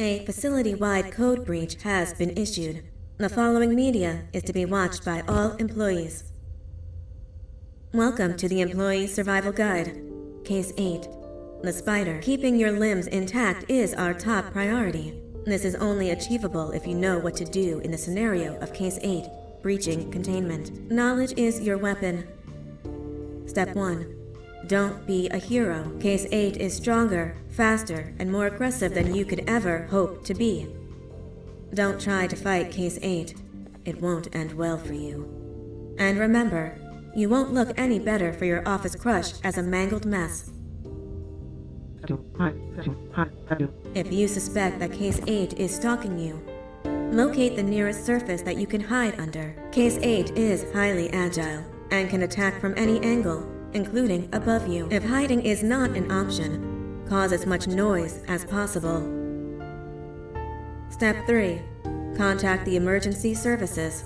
A facility-wide code breach has been issued. The following media is to be watched by all employees. Welcome to the Employee Survival Guide. Case 8. The spider. Keeping your limbs intact is our top priority. This is only achievable if you know what to do in the scenario of Case 8, breaching containment. Knowledge is your weapon. Step 1. Don't be a hero. Case 8 is stronger, faster, and more aggressive than you could ever hope to be. Don't try to fight Case 8. It won't end well for you. And remember, you won't look any better for your office crush as a mangled mess. If you suspect that Case 8 is stalking you, locate the nearest surface that you can hide under. Case 8 is highly agile and can attack from any angle, including above you. If hiding is not an option, cause as much noise as possible. Step 3. Contact the emergency services.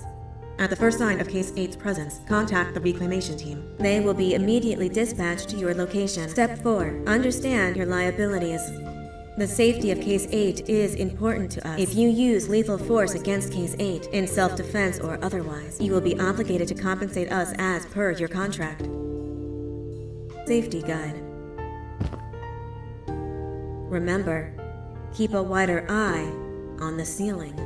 At the first sign of Case 8's presence, contact the reclamation team. They will be immediately dispatched to your location. Step 4. Understand your liabilities. The safety of Case 8 is important to us. If you use lethal force against Case 8, in self-defense or otherwise, you will be obligated to compensate us as per your contract. Safety Guide. Remember, keep a wider eye on the ceiling.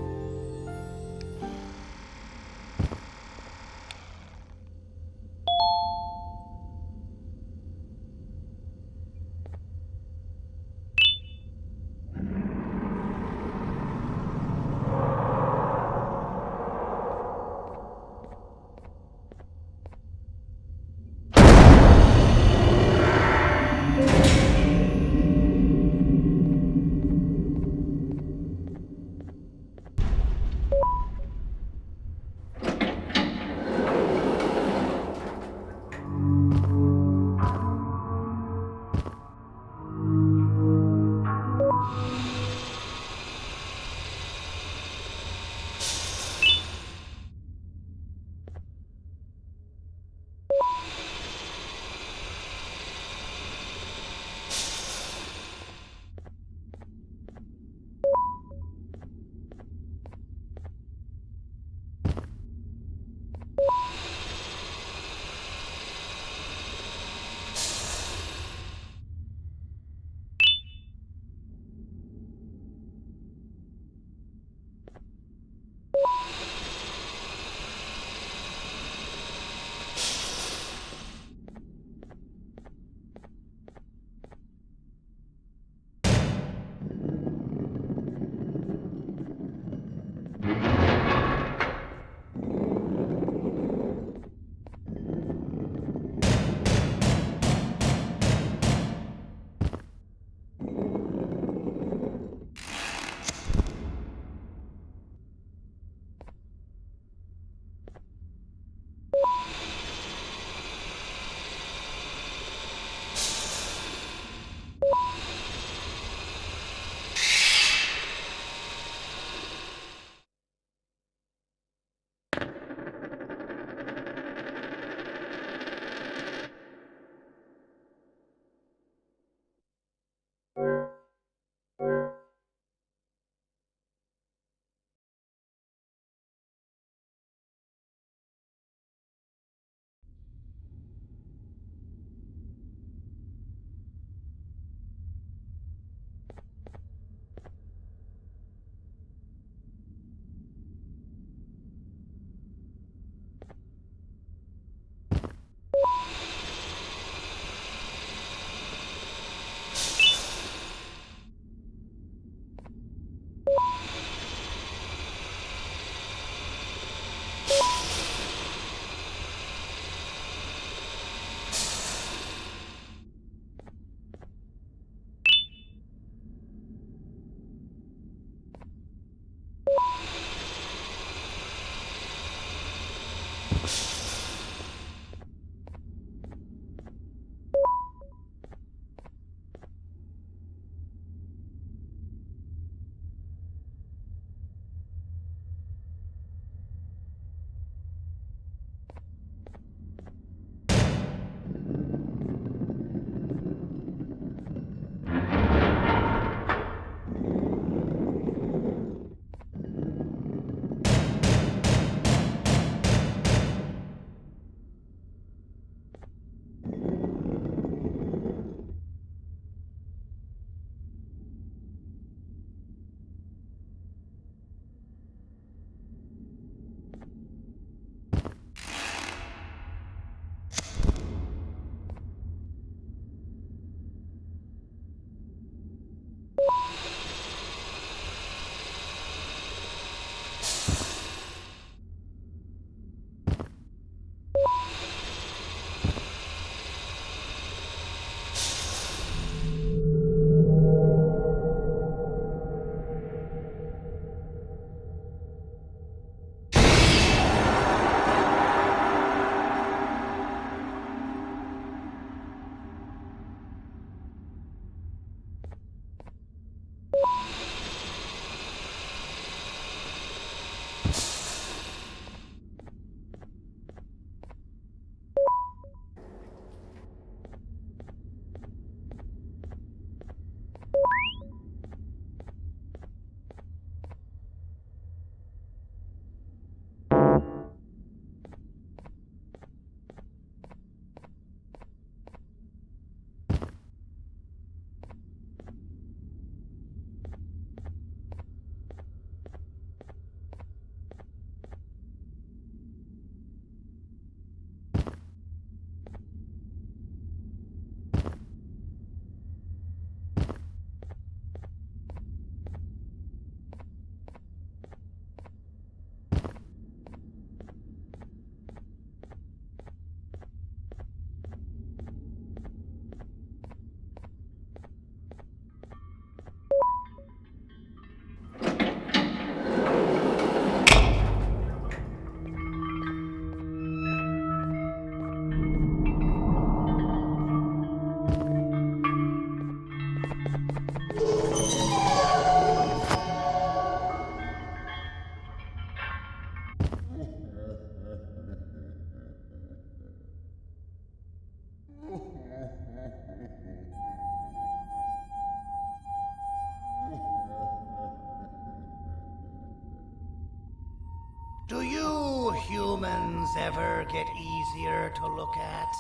Do you humans ever get easier to look at?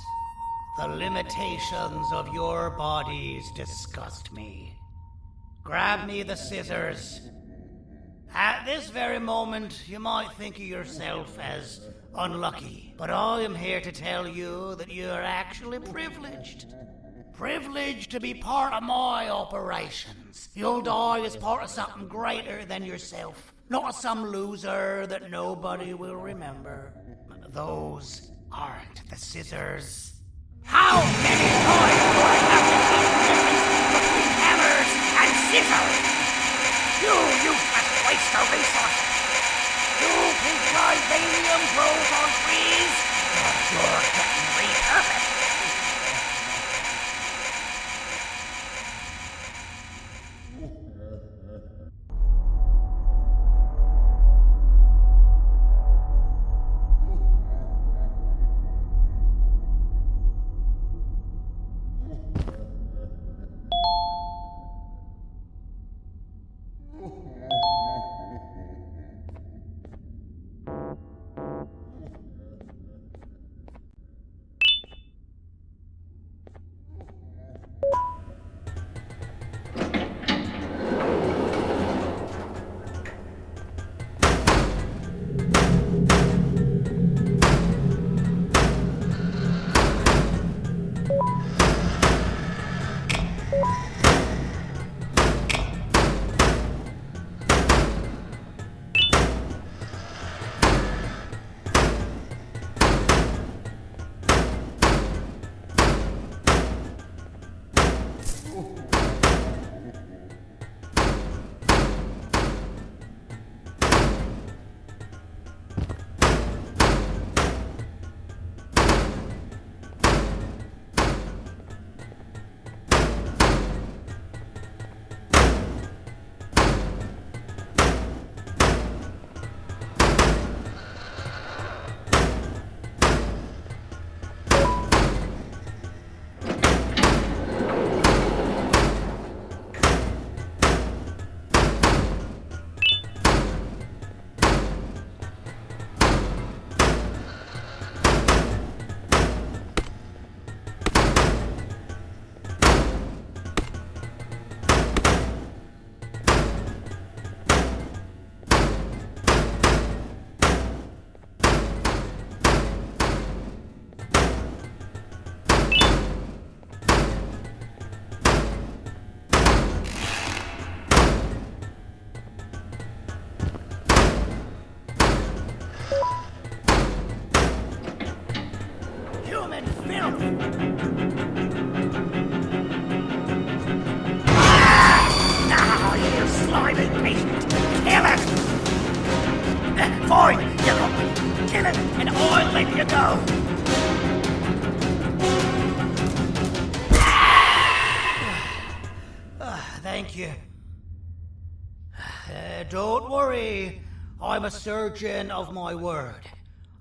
The limitations of your bodies disgust me. Grab me the scissors. At this very moment, you might think of yourself as unlucky, but I am here to tell you that you are actually privileged. Privileged to be part of my operations. You'll die as part of something greater than yourself, not as some loser that nobody will remember. Those aren't the scissors. How many times do I have to keep the difference between hammers and scissors? You useless waste of resources! You think titanium grows on trees? You're getting repurposed! Now, you slimy beast! Kill it! Fine, you got me. Kill it, and I'll let you go. Thank you. Don't worry. I'm a surgeon of my word.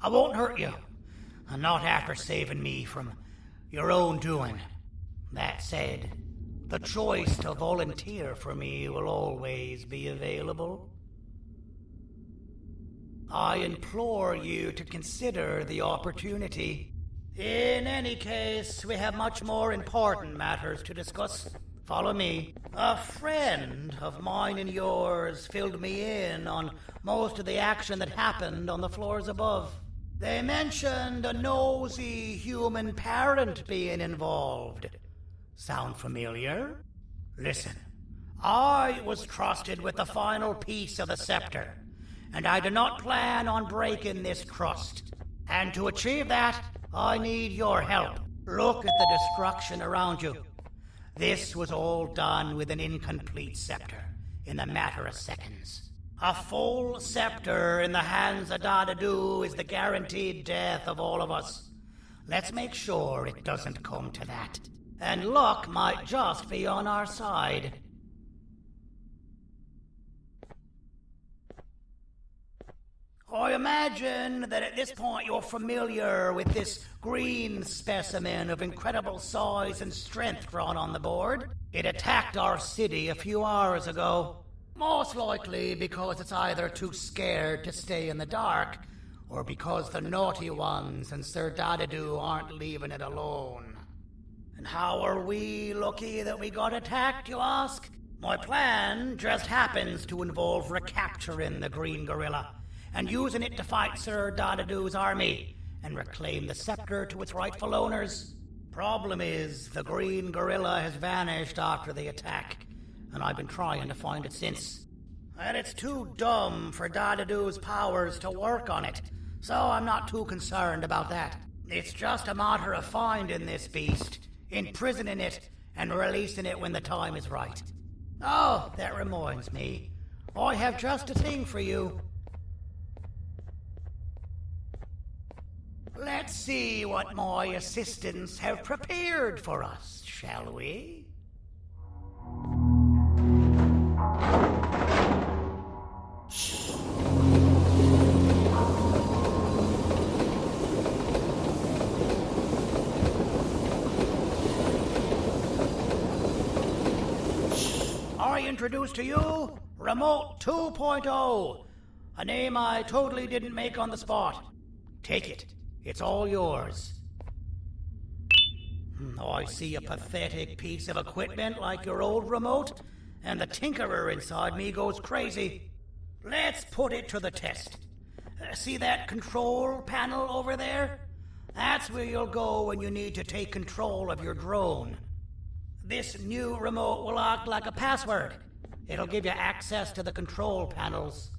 I won't hurt you. And not after saving me from your own doing. That said, the choice to volunteer for me will always be available. I implore you to consider the opportunity. In any case, we have much more important matters to discuss. Follow me. A friend of mine and yours filled me in on most of the action that happened on the floors above. They mentioned a nosy human parent being involved. Sound familiar? Listen, I was trusted with the final piece of the scepter, and I do not plan on breaking this trust. And to achieve that, I need your help. Look at the destruction around you. This was all done with an incomplete scepter in a matter of seconds. A full scepter in the hands of Dadadu is the guaranteed death of all of us. Let's make sure it doesn't come to that. And luck might just be on our side. I imagine that at this point you're familiar with this green specimen of incredible size and strength drawn on the board. It attacked our city a few hours ago. Most likely because it's either too scared to stay in the dark, or because the naughty ones and Sir Dadadoo aren't leaving it alone. And how are we lucky that we got attacked, you ask? My plan just happens to involve recapturing the green gorilla and using it to fight Sir Dadadoo's army and reclaim the scepter to its rightful owners. Problem is, the green gorilla has vanished after the attack, and I've been trying to find it since. And it's too dumb for Dadadoo's powers to work on it, so I'm not too concerned about that. It's just a matter of finding this beast, imprisoning it, and releasing it when the time is right. Oh, that reminds me. I have just a thing for you. Let's see what my assistants have prepared for us, shall we? I introduce to you Remote 2.0, a name I totally didn't make on the spot. Take it. It's all yours. I see a pathetic piece of equipment like your old remote, and the tinkerer inside me goes crazy. Let's put it to the test. See that control panel over there? That's where you'll go when you need to take control of your drone. This new remote will act like a password. It'll give you access to the control panels.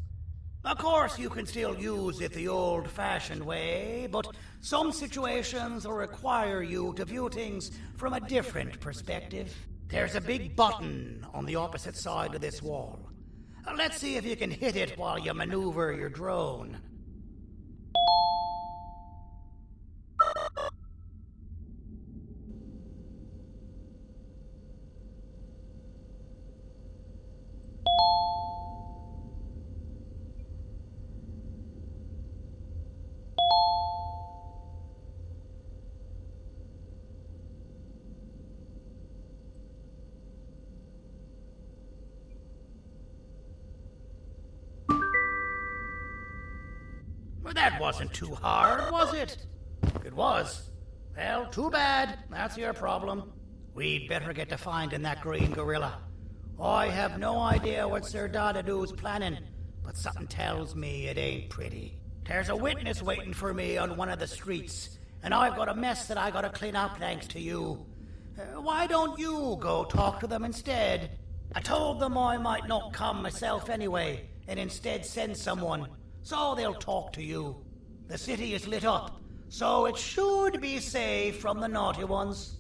Of course, you can still use it the old-fashioned way, but some situations will require you to view things from a different perspective. There's a big button on the opposite side of this wall. Let's see if you can hit it while you maneuver your drone. Well, that wasn't too hard, was it? It was. Well, too bad. That's your problem. We'd better get to finding that green gorilla. I have no idea what Sir Dadadoo's planning, but something tells me it ain't pretty. There's a witness waiting for me on one of the streets, and I've got a mess that I gotta clean up thanks to you. Why don't you go talk to them instead? I told them I might not come myself anyway, and instead send someone, so they'll talk to you. The city is lit up, so it should be safe from the naughty ones.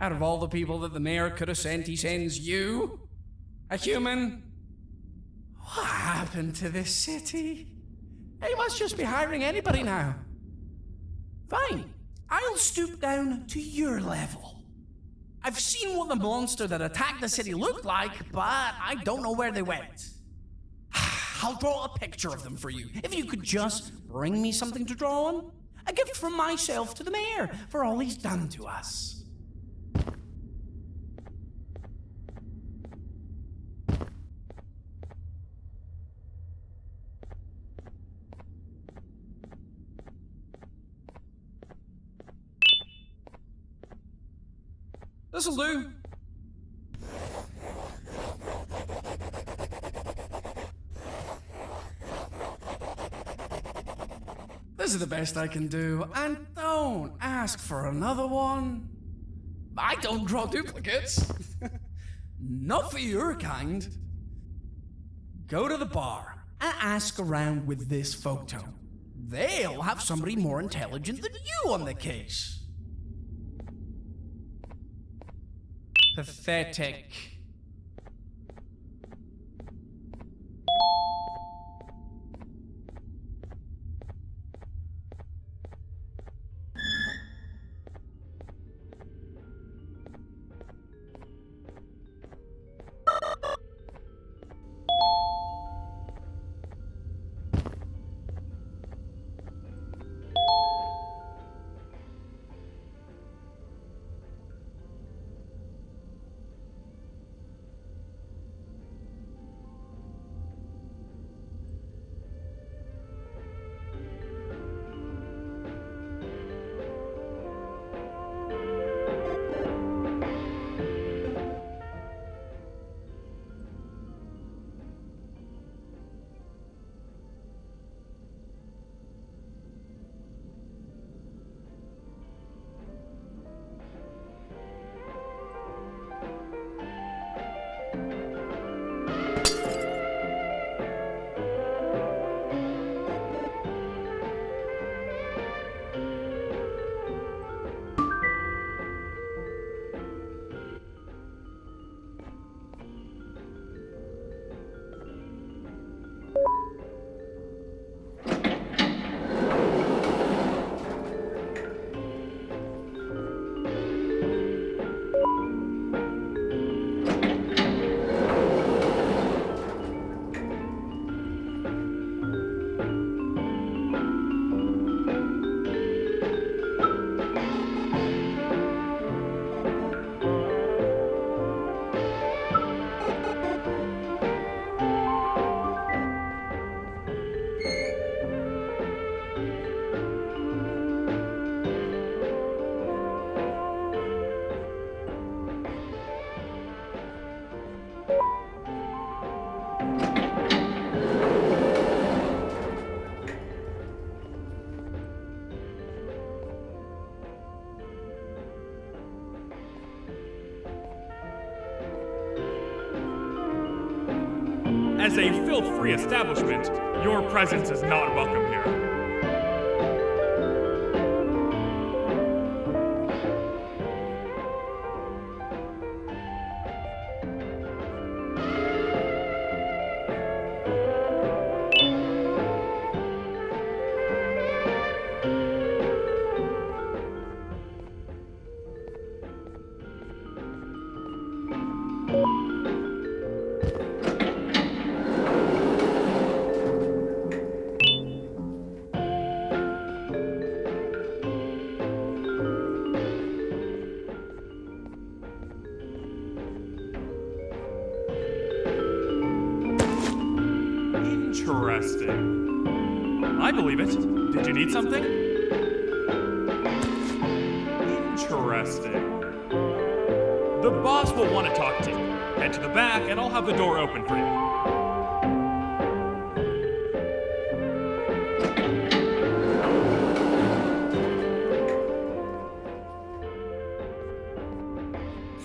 Out of all the people that the mayor could have sent, he sends you? A human? What happened to this city? He must just be hiring anybody now. Fine, I'll stoop down to your level. I've seen what the monster that attacked the city looked like, but I don't know where they went. I'll draw a picture of them for you, if you could just bring me something to draw on. A gift from myself to the mayor for all he's done to us. This'll do. This is the best I can do, and don't ask for another one. I don't draw duplicates. Not for your kind. Go to the bar and ask around with this photo. They'll have somebody more intelligent than you on the case. Pathetic. As a filth-free establishment, your presence is not welcome here. Interesting. I believe it. Did you need something? Interesting. The boss will want to talk to you. Head to the back and I'll have the door open for you.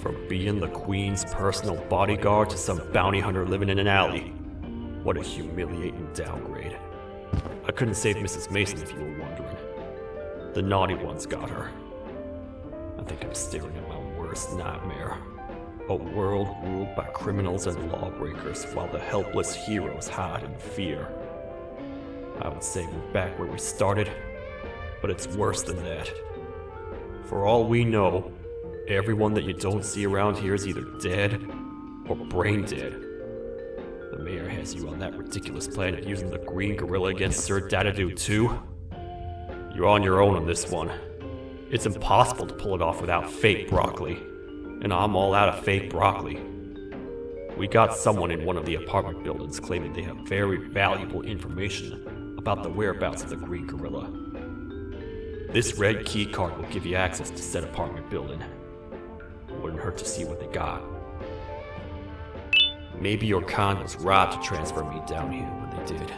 From being the Queen's personal bodyguard to some bounty hunter living in an alley. What a humiliating downgrade. I couldn't save Mrs. Mason if you were wondering. The naughty ones got her. I think I'm staring at my worst. worst nightmare. A world ruled by criminals and lawbreakers while the helpless heroes hide in fear. I would say we're back where we started, but it's worse than that. For all we know, everyone that you don't see around here is either dead or brain dead. The mayor has you on that ridiculous plan of using the green gorilla against Sir Dadadoo too? You're on your own on this one. It's impossible to pull it off without fake broccoli, and I'm all out of fake broccoli. We got someone in one of the apartment buildings claiming they have very valuable information about the whereabouts of the green gorilla. This red key card will give you access to said apartment building. Wouldn't hurt to see what they got. Maybe your con was right to transfer me down here when they did.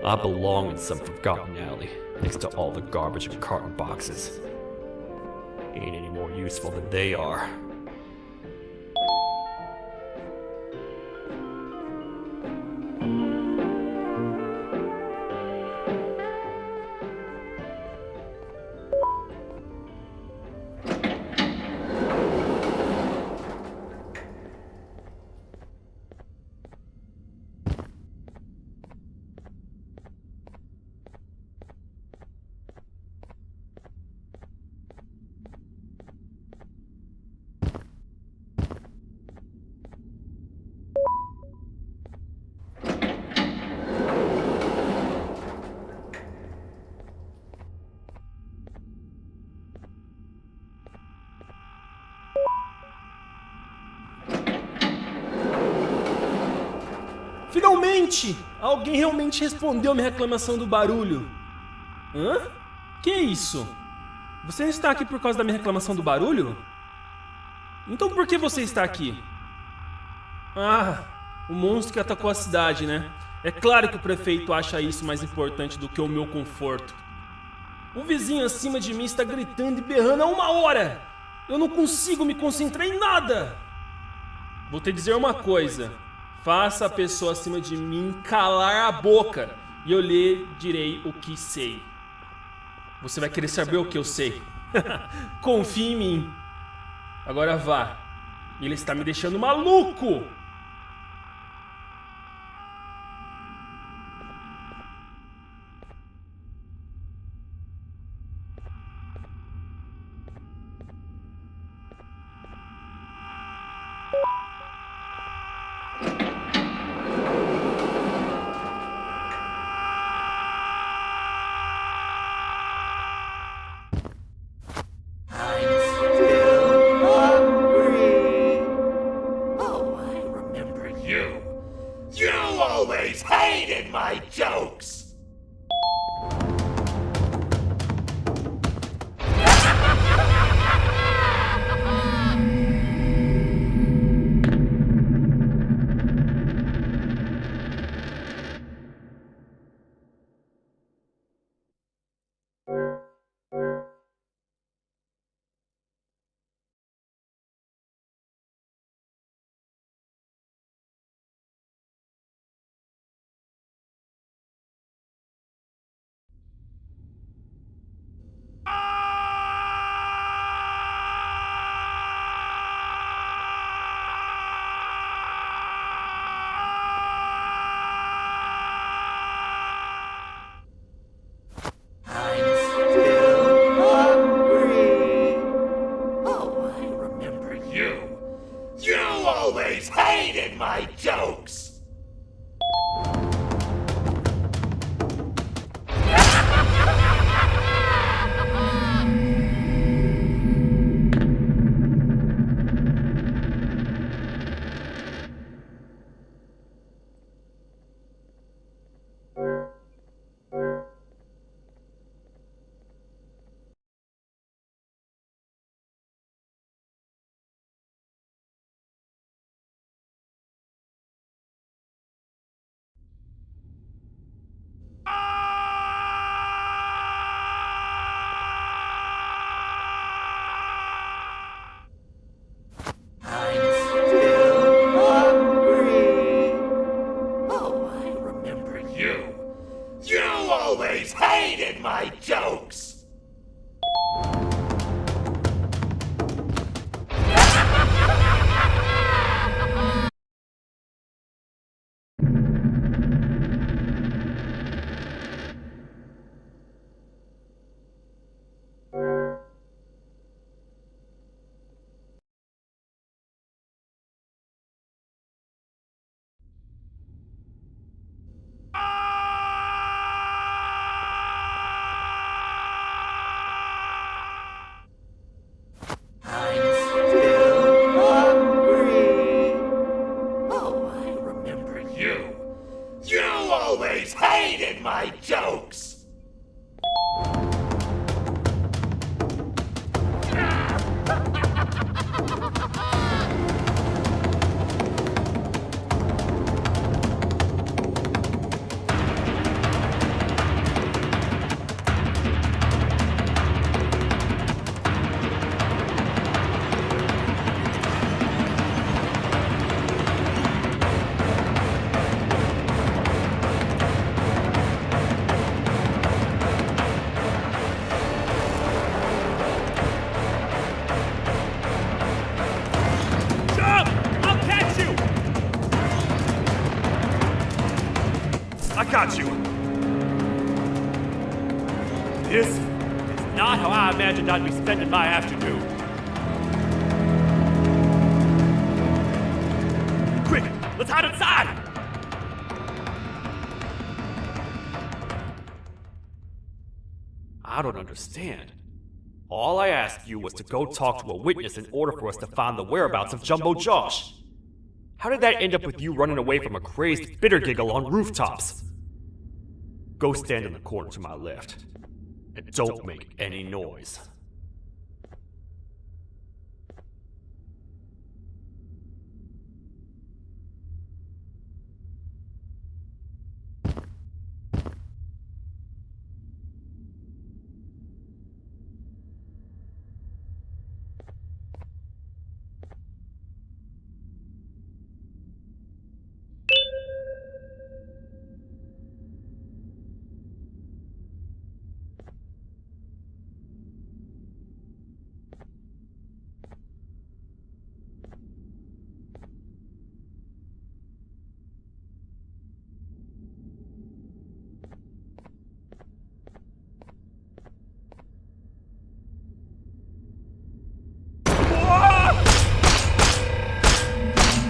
I belong in some forgotten alley next to all the garbage and carton boxes. Ain't any more useful than they are. Finalmente! Alguém realmente respondeu minha reclamação do barulho. Hã? Que isso? Você não está aqui por causa da minha reclamação do barulho? Então por que você está aqui? Ah, o monstro que atacou a cidade, né? É claro que o prefeito acha isso mais importante do que o meu conforto. O vizinho acima de mim está gritando e berrando há 1 hora! Eu não consigo me concentrar em nada! Vou te dizer uma coisa. Faça a pessoa acima de mim calar a boca e eu lhe direi o que sei. Você vai querer saber o que eu sei. Confie em mim. Agora vá. Ele está me deixando maluco! You always hated my jokes! You always hated my jokes! got you! This is not how I imagined I'd be spending my afternoon. Quick, let's hide inside! I don't understand. All I asked you was to go talk to a witness in order for us to find the whereabouts of Jumbo Josh. How did that end up with you running away from a crazed bitter giggle on rooftops? Go stand in the corner to my left. And don't make any noise.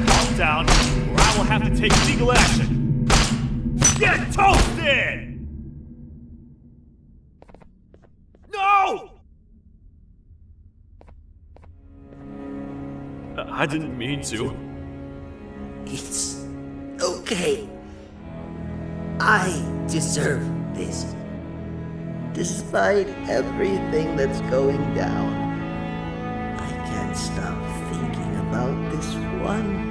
Calm down, or I will have to take legal action. Get toasted! No! I didn't mean to. It's okay. I deserve this. Despite everything that's going down, I can't stop thinking about this one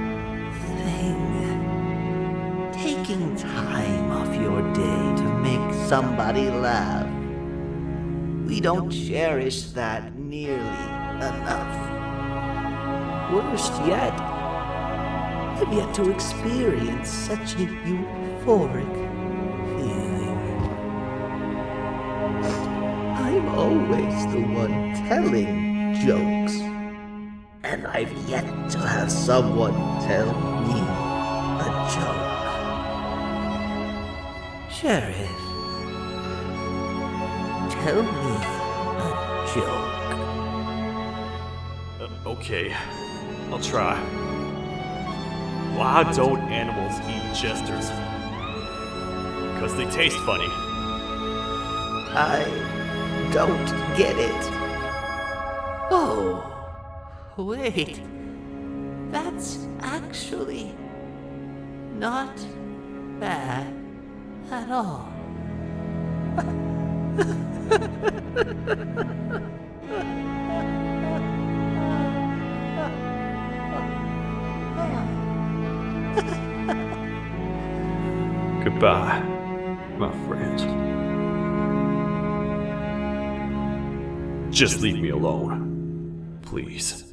thing. Taking time off your day to make somebody laugh. We don't cherish that nearly enough. Worst yet, I've yet to experience such a euphoric feeling. I'm always the one telling jokes, and I've yet to have someone tell me a joke. Sheriff, tell me a joke. Okay, I'll try. Why don't animals eat jesters? Because they taste funny. I don't get it. Oh, wait. That's actually not bad at all. Goodbye, my friend. Just leave me alone, please.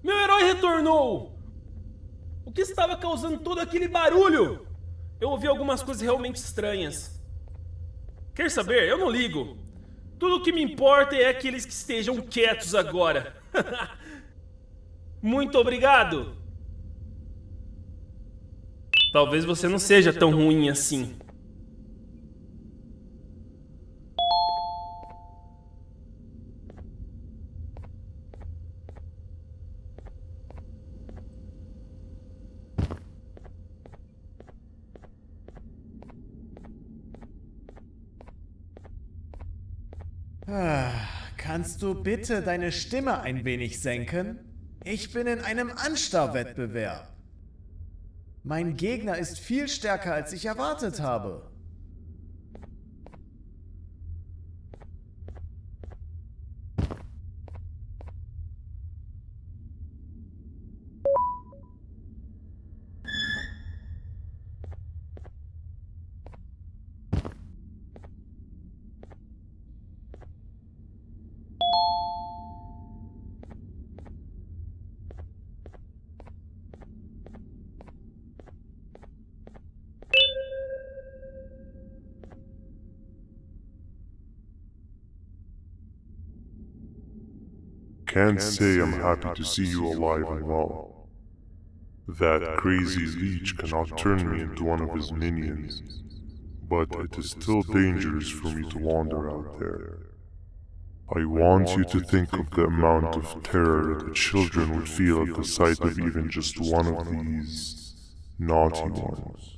Meu herói retornou! O que estava causando todo aquele barulho? Eu ouvi algumas coisas realmente estranhas. Quer saber? Eu não ligo. Tudo o que me importa é aqueles que estejam quietos agora. Muito obrigado! Talvez você não seja tão ruim assim. Kannst du bitte deine Stimme ein wenig senken? Ich bin in einem Anstarrwettbewerb. Mein Gegner ist viel stärker, als ich erwartet habe. can't say I'm happy to see you alive and well. That crazy leech cannot turn me into one of his minions, but it is still dangerous for me to wander out there. I want you to think of the amount of terror that children would feel at the sight of even just one of these naughty ones.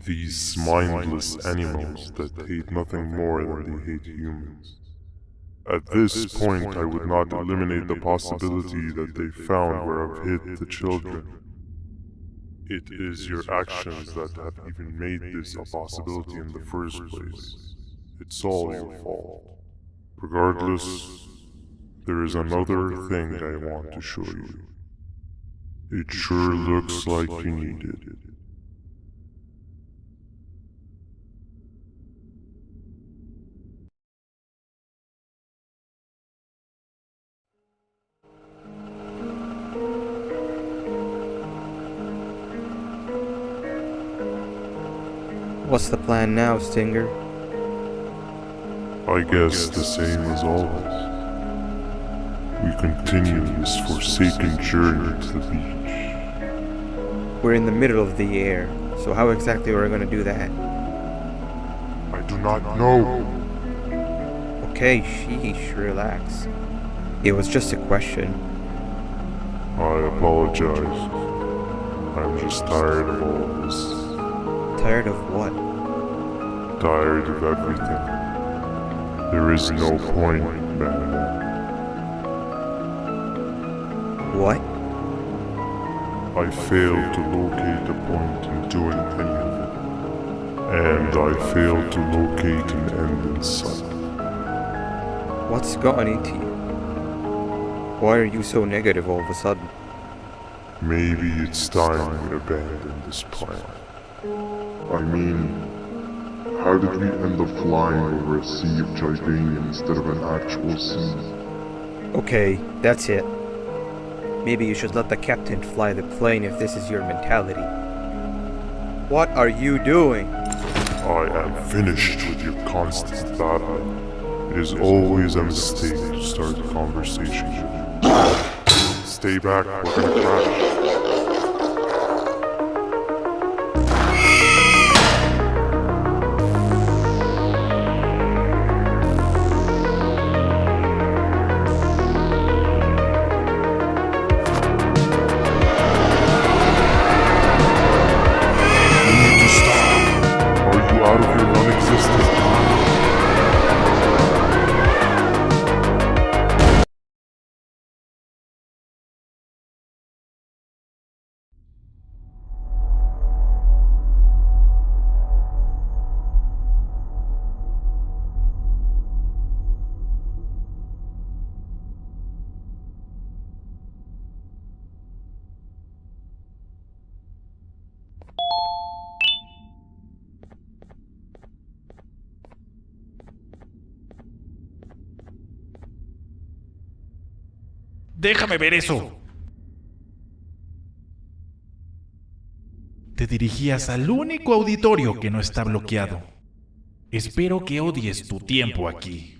These mindless animals that hate nothing more than they hate humans. At this point, I would not eliminate the possibility that they found where I've hid the children. It is your actions that have even made this a possibility in the first place. It's all your fault. Regardless, there is another thing I want to show you. It sure looks like you need it. What's the plan now, Stinger? I guess the same as always. We continue this forsaken journey to the beach. We're in the middle of the air, so how exactly are we going to do that? I do not know. Okay, sheesh, relax. It was just a question. I apologize. I'm just tired of all this. Tired of what? Tired of everything. There is no point, banban. What? I failed to locate a point in doing any of it. And I failed to locate an end in sight. What's gotten into you? Why are you so negative all of a sudden? Maybe it's time we abandon this plan. I mean, how did we end up flying over a sea of Gigania instead of an actual sea? Okay, that's it. Maybe you should let the captain fly the plane if this is your mentality. What are you doing? I am finished with your constant battle. It is always a mistake to start a conversation. Stay back, we're gonna crash. Out of your non-existent mind. Déjame ver eso. Te dirigías al único auditorio que no está bloqueado. Espero que odies tu tiempo aquí.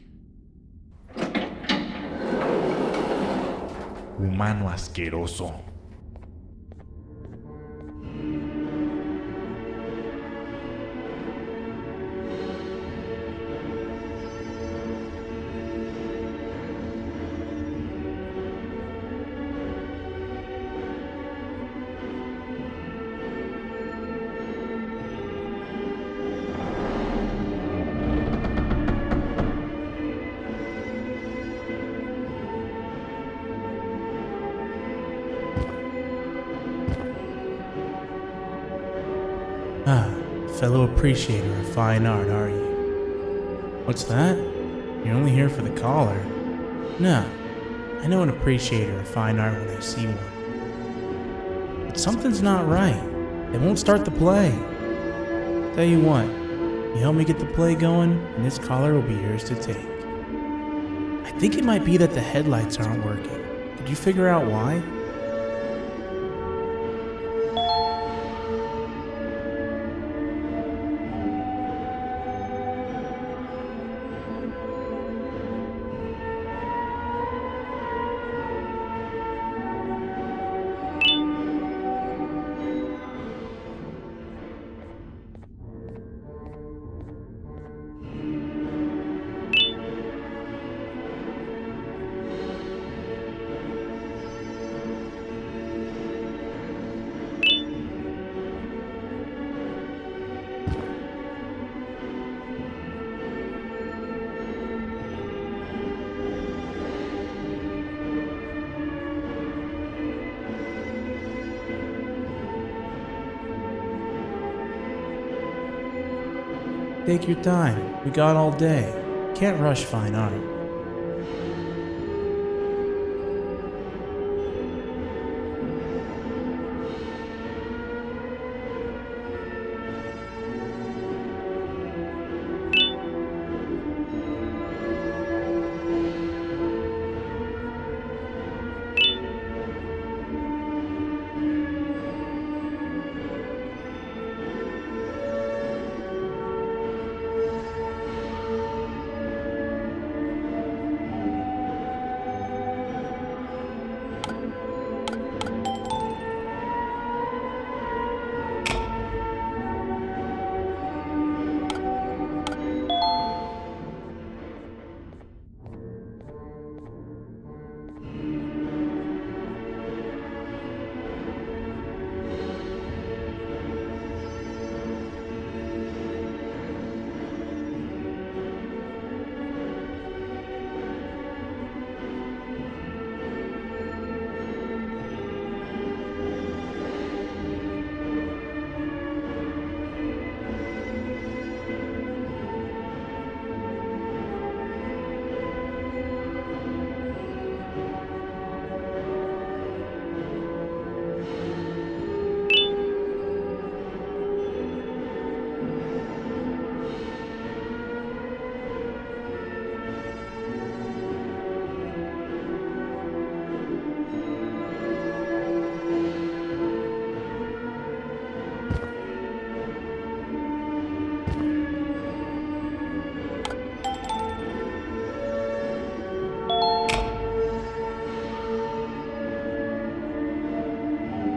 Humano asqueroso. Ah, fellow appreciator of fine art, are you? What's that? You're only here for the collar. No, I know an appreciator of fine art when I see one. But something's not right. They won't start the play. Tell you what, you help me get the play going, and this collar will be yours to take. I think it might be that the headlights aren't working. Did you figure out why? Take your time. We got all day. Can't rush fine art.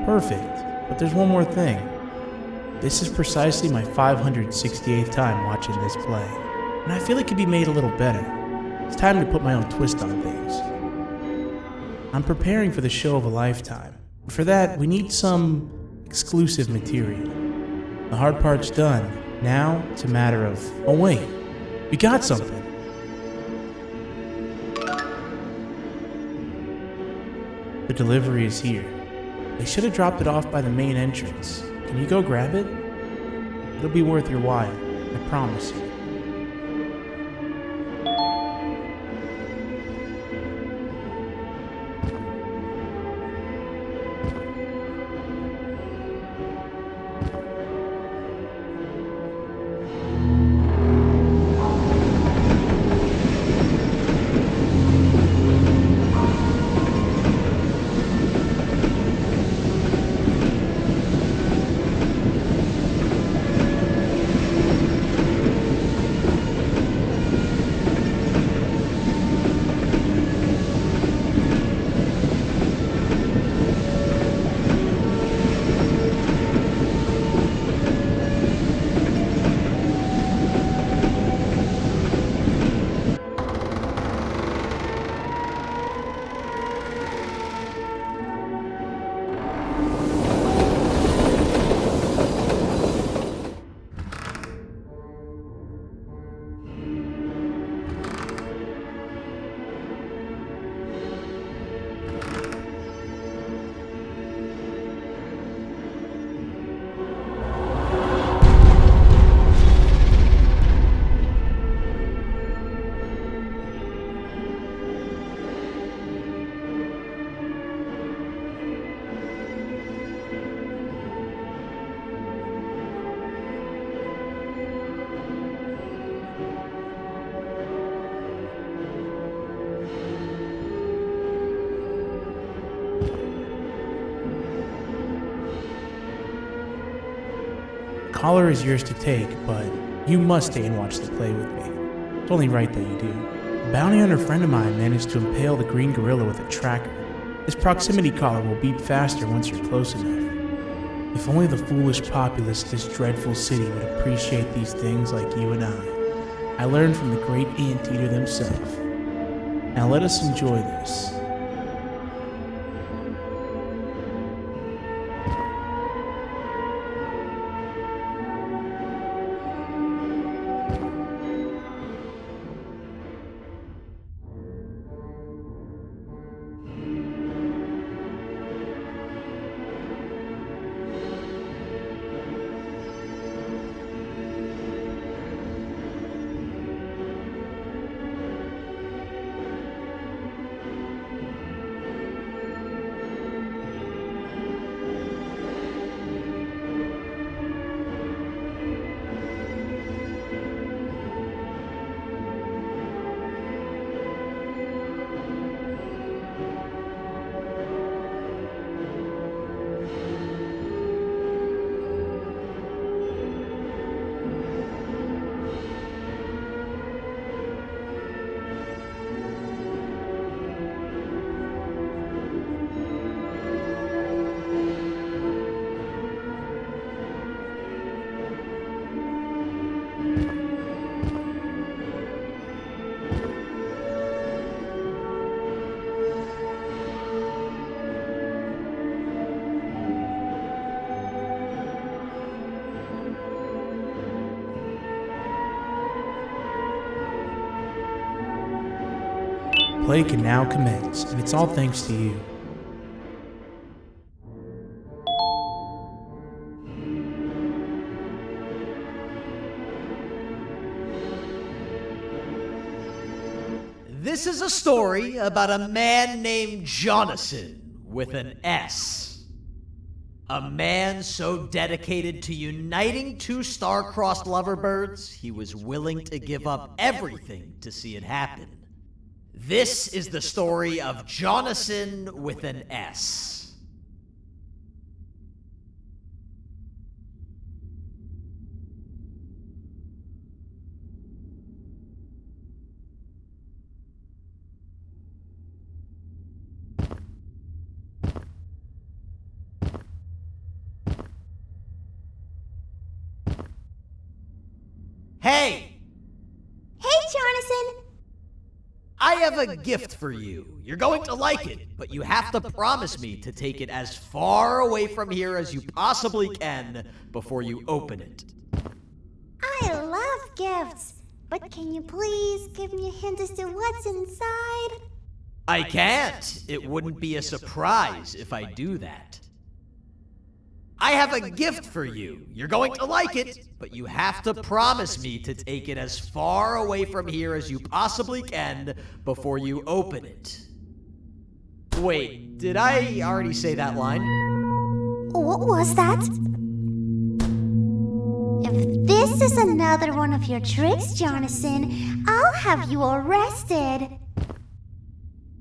Perfect. But there's one more thing. This is precisely my 568th time watching this play, and I feel it could be made a little better. It's time to put my own twist on things. I'm preparing for the show of a lifetime. For that, we need some exclusive material. The hard part's done. Now, it's a matter of... Oh wait, we got something. The delivery is here. They should have dropped it off by the main entrance. Can you go grab it? It'll be worth your while, I promise you. Collar is yours to take, but you must stay and watch the play with me. It's only right that you do. A bounty hunter friend of mine managed to impale the green gorilla with a tracker. This proximity collar will beep faster once you're close enough. If only the foolish populace of this dreadful city would appreciate these things like you and I learned from the great anteater themselves. Now let us enjoy this. play can now commence, and it's all thanks to you. This is a story about a man named Jonathan with an S. A man so dedicated to uniting two star-crossed loverbirds, he was willing to give up everything to see it happen. This is the story of Jonathan with an S. Hey! Hey, Jonathan! I have a gift for you. You're going to like it, but you have to promise me to take it as far away from here as you possibly can before you open it. I love gifts, but can you please give me a hint as to what's inside? I can't. It wouldn't be a surprise if I do that. I have a gift for you. You're going to like it, but you have to promise me to take it as far away from here as you possibly can before you open it. Wait, did I already say that line? What was that? If this is another one of your tricks, Jonathan, I'll have you arrested.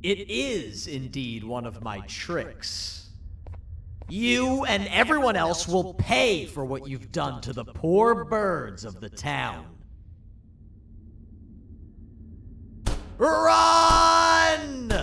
It is indeed one of my tricks. You and everyone else will pay for what you've done to the poor birds of the town. Run!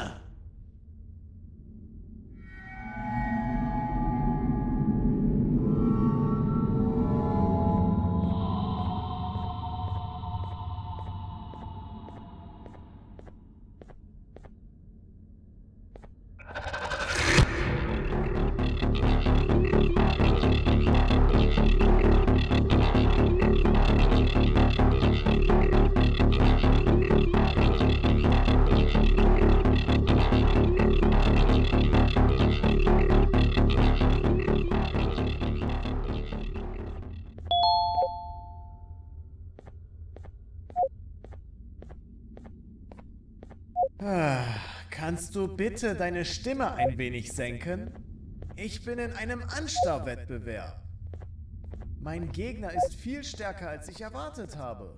Kannst du bitte deine Stimme ein wenig senken? Ich bin in einem Anstarrwettbewerb. Mein Gegner ist viel stärker, als ich erwartet habe.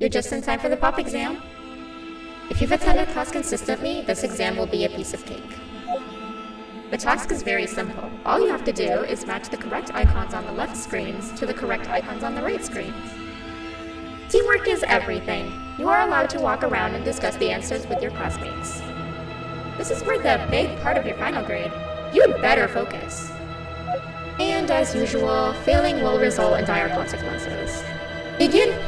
You're just in time for the pop exam. If you've attended class consistently, this exam will be a piece of cake. The task is very simple. All you have to do is match the correct icons on the left screens to the correct icons on the right screens. Teamwork is everything. You are allowed to walk around and discuss the answers with your classmates. This is where the big part of your final grade. You'd better focus. And as usual, failing will result in dire consequences. Begin!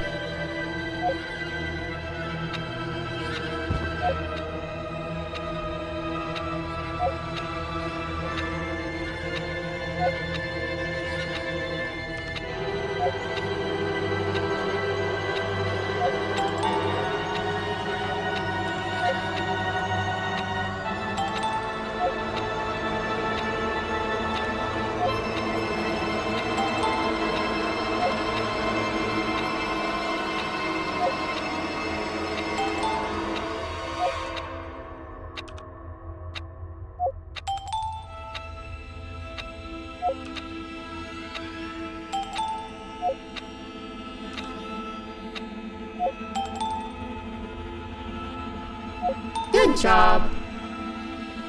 Good job.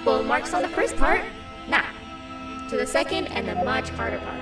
Full marks on the first part. Now, to the second and the much harder part.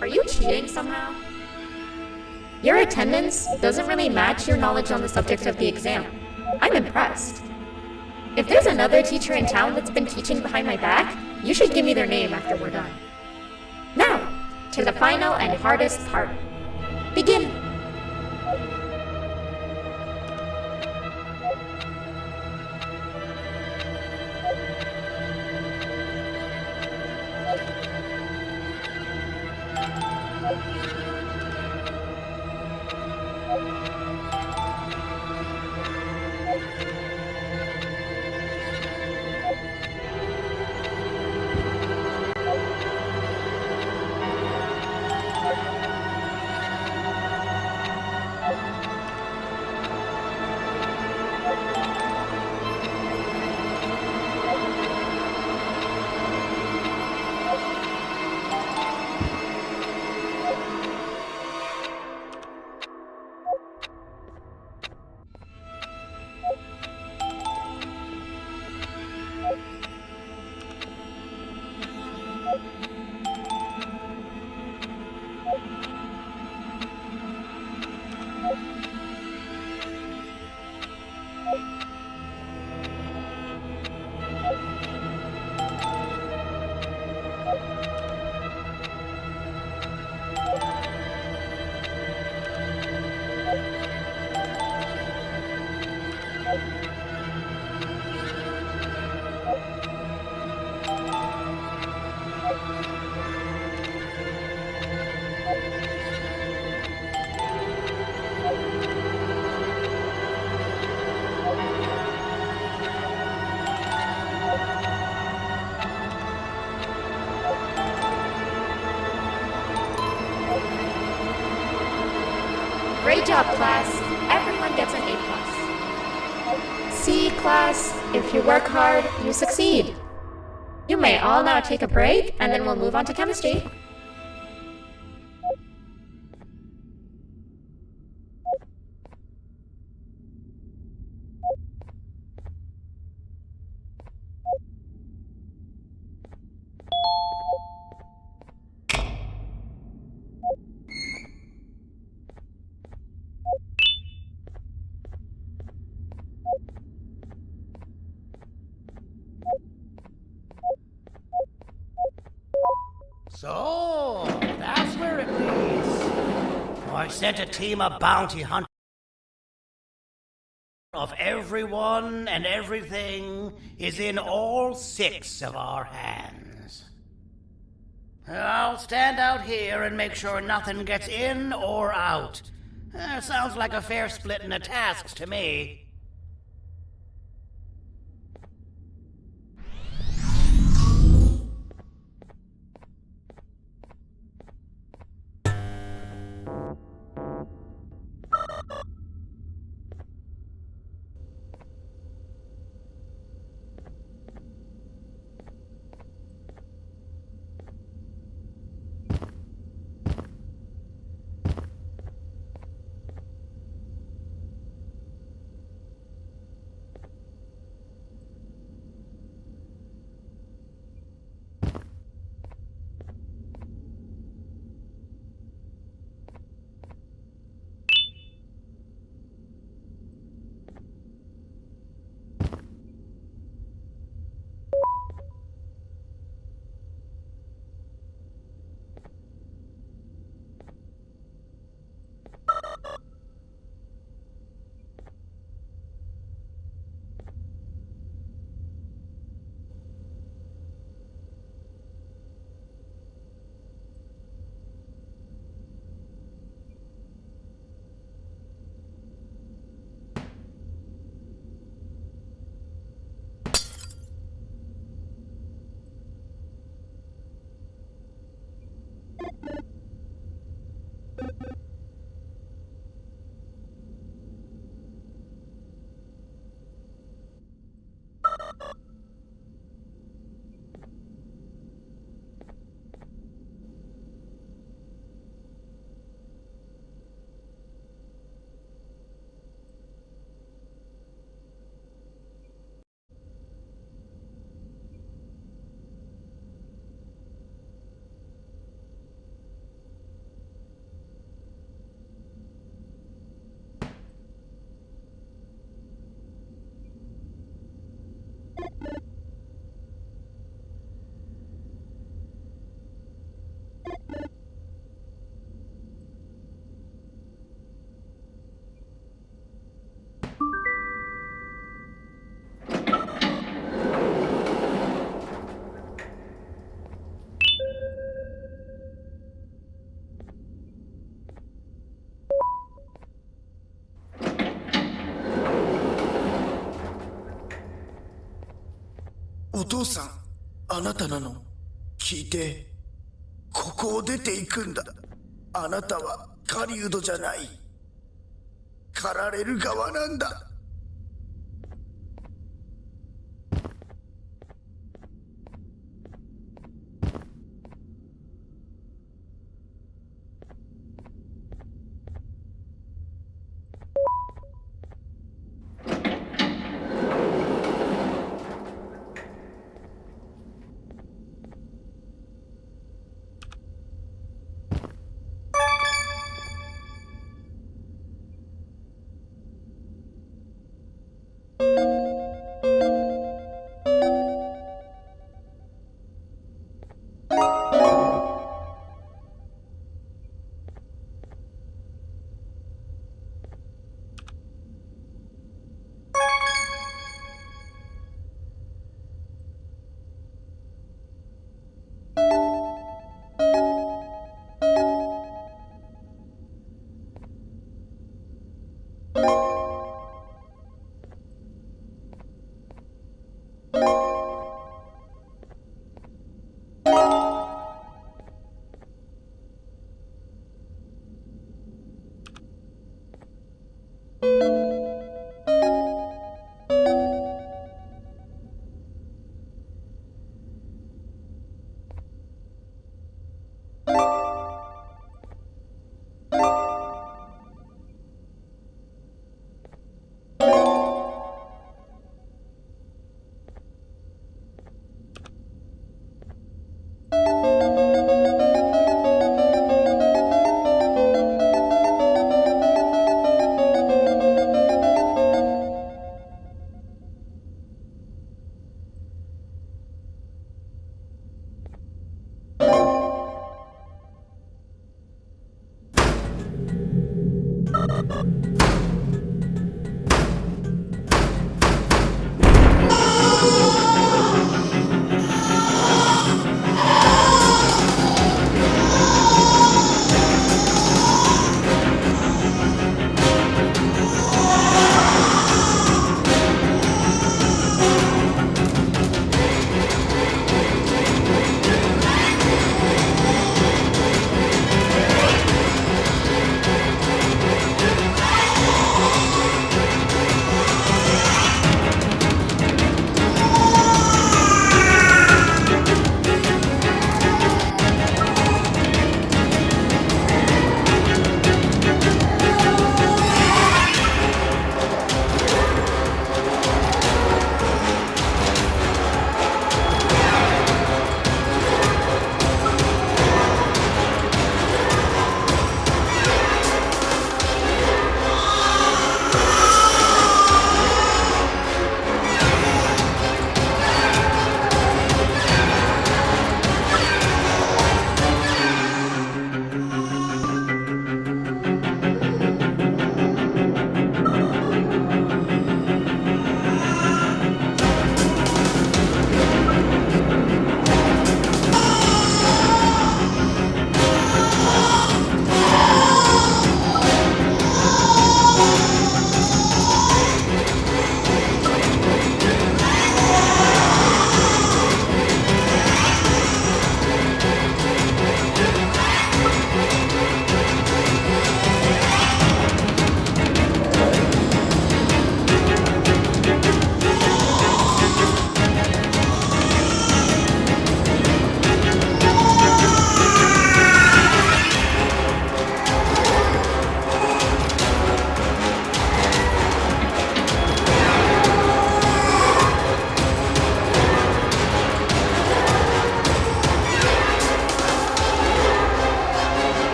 Are you cheating somehow? Your attendance doesn't really match your knowledge on the subject of the exam. I'm impressed. If there's another teacher in town that's been teaching behind my back, you should give me their name after we're done. Now, to the final and hardest part. Begin! Great job, class. Everyone gets an A+. See, class, if you work hard, you succeed. You may all now take a break, and then we'll move on to chemistry. So, that's where it leads. I sent a team of bounty hunters of every Everyone and everything is in all 6 of our hands. I'll stand out here and make sure nothing gets in or out. Sounds like a fair splitting of tasks to me.お父さん、あなたなの？聞いて、ここを出ていくんだ。あなたは狩人じゃない。狩られる側なんだ。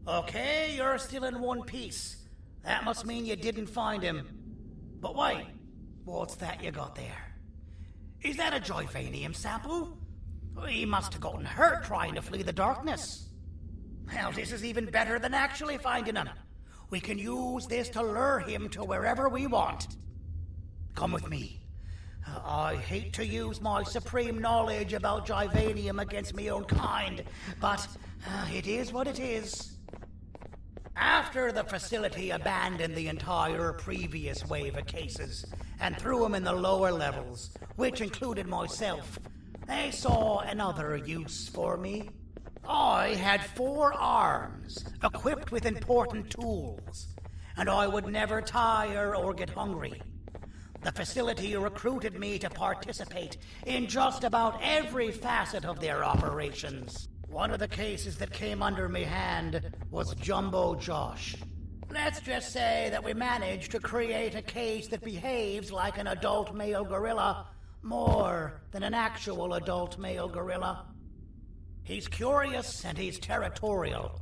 Okay, you're still in one piece. That must mean you didn't find him. But wait, what's that you got there? Is that a Joyvanium sample? He must have gotten hurt trying to flee the darkness. Well, this is even better than actually finding him. We can use this to lure him to wherever we want. Come with me. I hate to use my supreme knowledge about Joyvanium against my own kind, but it is what it is. After the facility abandoned the entire previous wave of cases and threw them in the lower levels, which included myself, they saw another use for me. I had 4 arms, equipped with important tools, and I would never tire or get hungry. The facility recruited me to participate in just about every facet of their operations. One of the cases that came under me hand was Jumbo Josh. Let's just say that we managed to create a case that behaves like an adult male gorilla, more than an actual adult male gorilla. He's curious and he's territorial.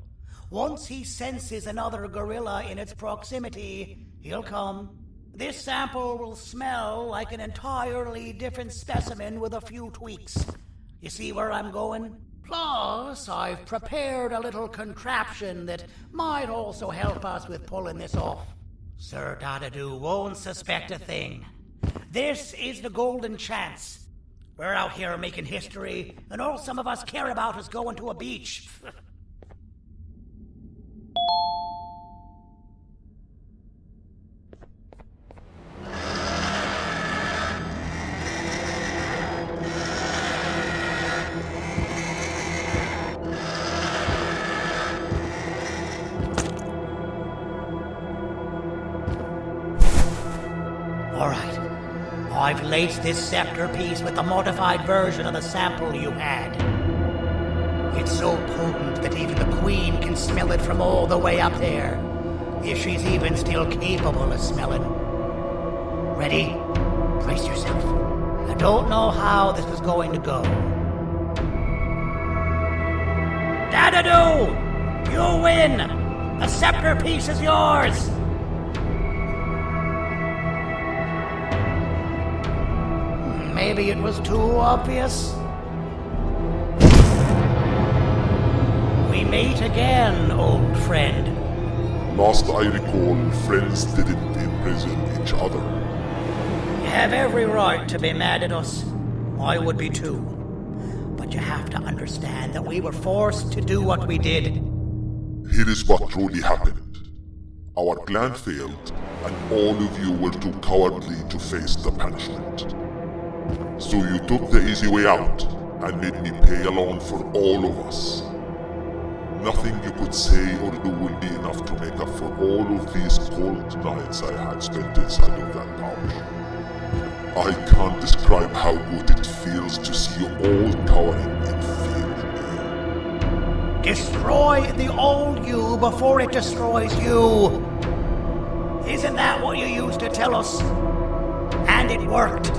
Once he senses another gorilla in its proximity, he'll come. This sample will smell like an entirely different specimen with a few tweaks. You see where I'm going? Plus, I've prepared a little contraption that might also help us with pulling this off. Sir Dadadoo won't suspect a thing. This is the golden chance. We're out here making history, and all some of us care about is going to a beach. Alright. I've laced this scepter piece with the modified version of the sample you had. It's so potent that even the Queen can smell it from all the way up there, if she's even still capable of smelling. Ready? Brace yourself. I don't know how this is going to go. Dadadoo! You win! The scepter piece is yours! Maybe it was too obvious. We meet again, old friend. Last I recall, friends didn't imprison each other. You have every right to be mad at us. I would be too. But you have to understand that we were forced to do what we did. Here is what truly happened. Our plan failed, and all of you were too cowardly to face the punishment. So you took the easy way out, and made me pay along for all of us. Nothing you could say or do will be enough to make up for all of these cold nights I had spent inside of that pouch. I can't describe how good it feels to see you all cowering in fear. Destroy the old you before it destroys you. Isn't that what you used to tell us? And it worked.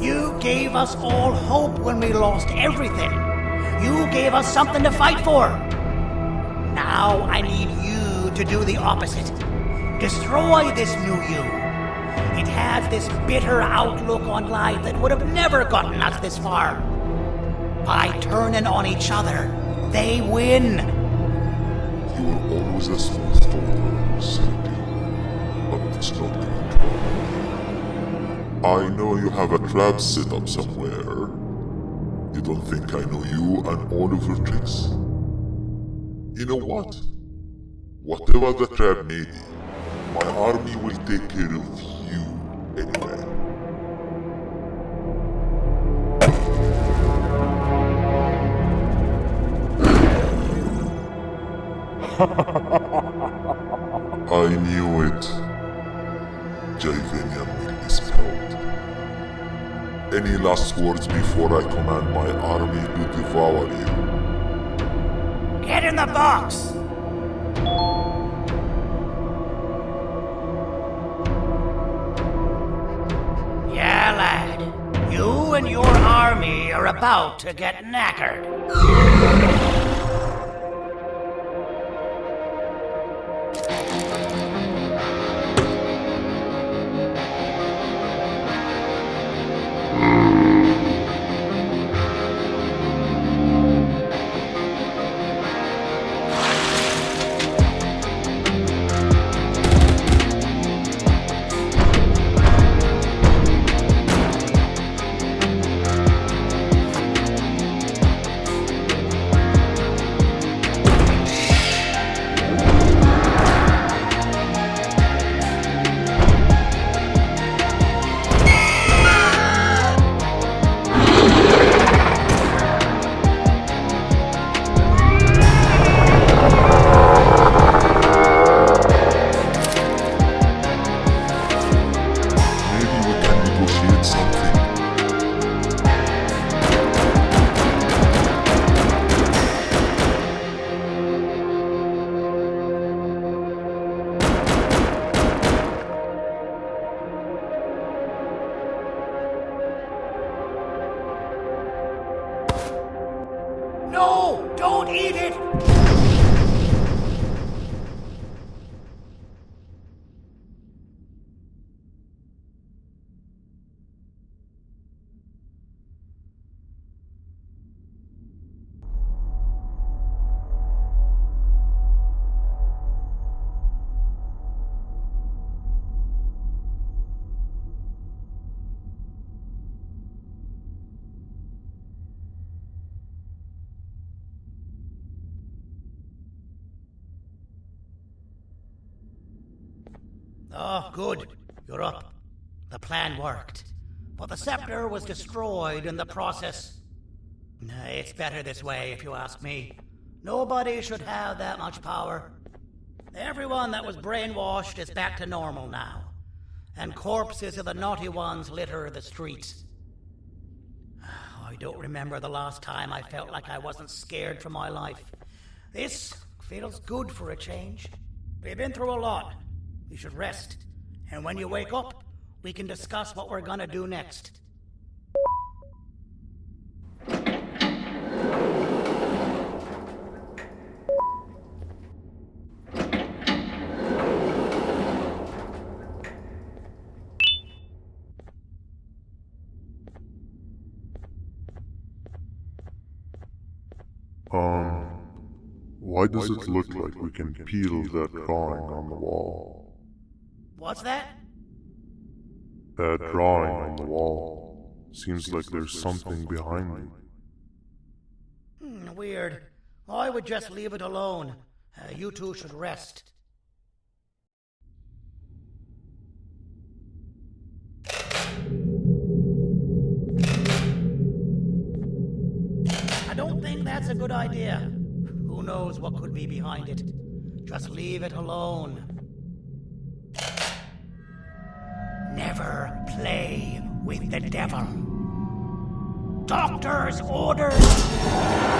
You gave us all hope when we lost everything. You gave us something to fight for. Now I need you to do the opposite. Destroy this new you. It has this bitter outlook on life that would have never gotten us this far. By turning on each other, they win. You were always a smooth talker, Sandy. But it's not going to work. I know you have a trap set up somewhere. You don't think I know you and all of your tricks? You know what? Whatever the trap may be, my army will take care of you anyway. I knew it. Javenian will be spelled. Any last words before I command my army to devour you? Get in the box! Yeah, lad. You and your army are about to get knackered. No! Don't eat it! Oh, good. You're up. The plan worked. But the scepter was destroyed in the process. It's better this way, if you ask me. Nobody should have that much power. Everyone that was brainwashed is back to normal now. and corpses of the naughty ones litter the streets. I don't remember the last time I felt like I wasn't scared for my life. This feels good for a change. We've been through a lot. You should rest. And when you wake up, we can discuss what we're gonna do next. Why does it look like we can peel that drawing on the wall? What's that? That drawing on the wall. Seems like there's something behind it. Weird. I would just leave it alone. You two should rest. I don't think that's a good idea. Who knows what could be behind it? Just leave it alone. Never play with the devil. Doctor's orders!